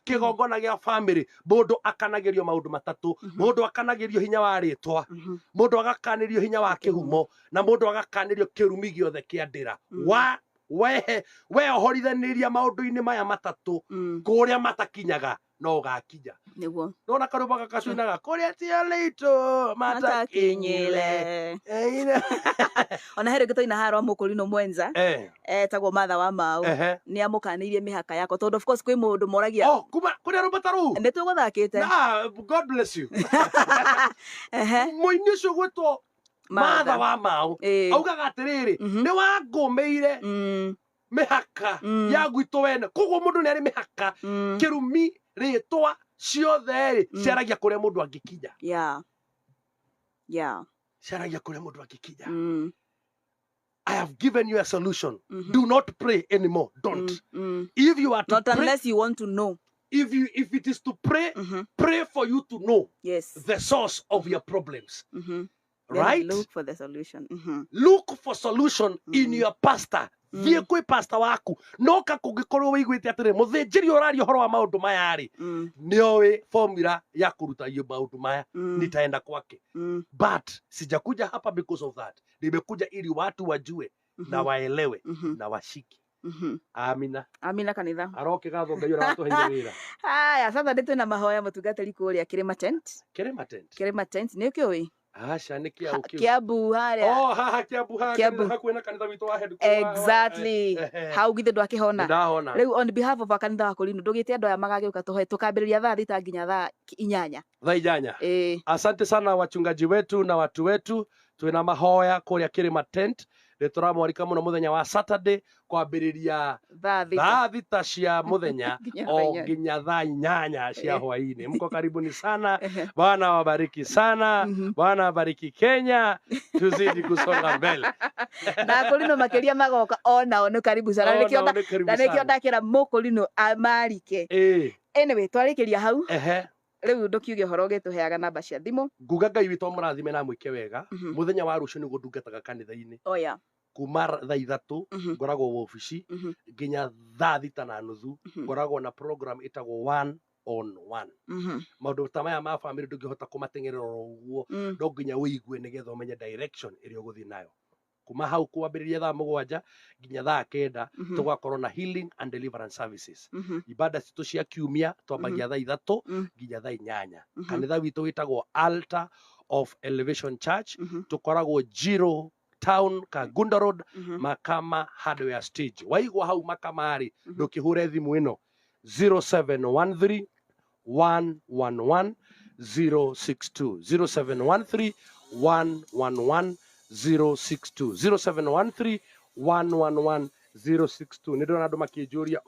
kigongona gia family mundu akanagirio maundu matatu mundu akanagirio hinya wa ritwa mundu agakanirio hinya wa kihumo na mundu agakanirio kirumi giothe kia ndira wa we ohorithaniria maundu-ini maya matatu kuria matakinyaga no gakinya niguo nona karuba gakacwinaga kuria ciarito matakinyile ona here gitoina haro mukurino mwenza etagwo Martha wa Mau ni amukanirie mihaka yako tondu of course kwi mundu moragia kuma kuria rubata ru ni tuguthakite God bless you muini ucio gwitwo Martha wa Mau augaga atiriri ni wangumeire mihaka ya gwitu wene koguo mundu ni ari mihaka kirumi ritwa ciothe ciaragia kuria mundu angikinya ciaragia kuria mundu angikinya I have given you a solution. Do not pray anymore. Don't. If you are to not pray, unless you want to know. If it is to pray, pray for you to know the source of your problems. Right? Look for the solution. Look for solution in your pastor. Thie kwi pastor waku noka kungikorwo wiguite atire muthinjiri urari horo wa maundu maya ri niowe formula ya kuruta hiyo maundu maya nitaenda kwake but sijakuja hapa because of that. Nimekuja ili watu wajue na waelewe na washiki. Amina kanitha aroke gatho ngai ora watuheire wira. Haya sasa nditu na mahoya mutungatari kuria Kirima Tent ni kioi Asha ni kia ukio. Kiambu haria. Haha Kiambu hakuena kanitha witu wa headquarters. Exactly. Hau githe ndo akihona. Ndahona. Riu on behalf of kanitha wa Kolino ndugite andu aya magagiuka tuhoe tukambiriria thaa thita nginya thaa 8. Thaa 8. Asante sana wachungaji wetu na watu wetu. Twina mahoya kuria Kirima Tent. Turamwarika muno muthenya wa Saturday kwambiriria thaa thita cia muthenya o nginya thaa 8 cia hwaini. Mko karibuni sana. Bwana wabariki sana. Bwana wabariki Kenya. Tuzidi kusonga mbele. Na Kolino makeria magoka ona no karibu sana. Nikio ndakira Mukolino amarike. Anyway twarikiria hau. Riu ndukiuge horo gituheaga namba cia thimu. Nguga Ngai witu murathime na mwike wega. Muthenya wa rucio ni gundungataga kanitha-ini. Kuma thaa 3 ngoragwo ofici nginya thaa 6:30 ngoragwo na program itagwo 1-on-1. Maundu ta maya ma family ndungihota kumatengerera uguo no nginya wigue nigetha umenye direction iri uguthi nayo. Kuma hau kwambiriria thaa 7 nginya thaa 9 tugakorwo na healing and deliverance services. Ibada citu cia kiumia twambagia thaa 3 nginya thaa 8. Kanitha witu witagwo Altar of Elevation Church. Tukoragwo Jiro Town Kagunda Road Makama Hardware Stage. Waigwa hau Makama ari ndukihure thimu ino 0713 111 062 0713 111 062 0713 111 062. Nindona andu makijuria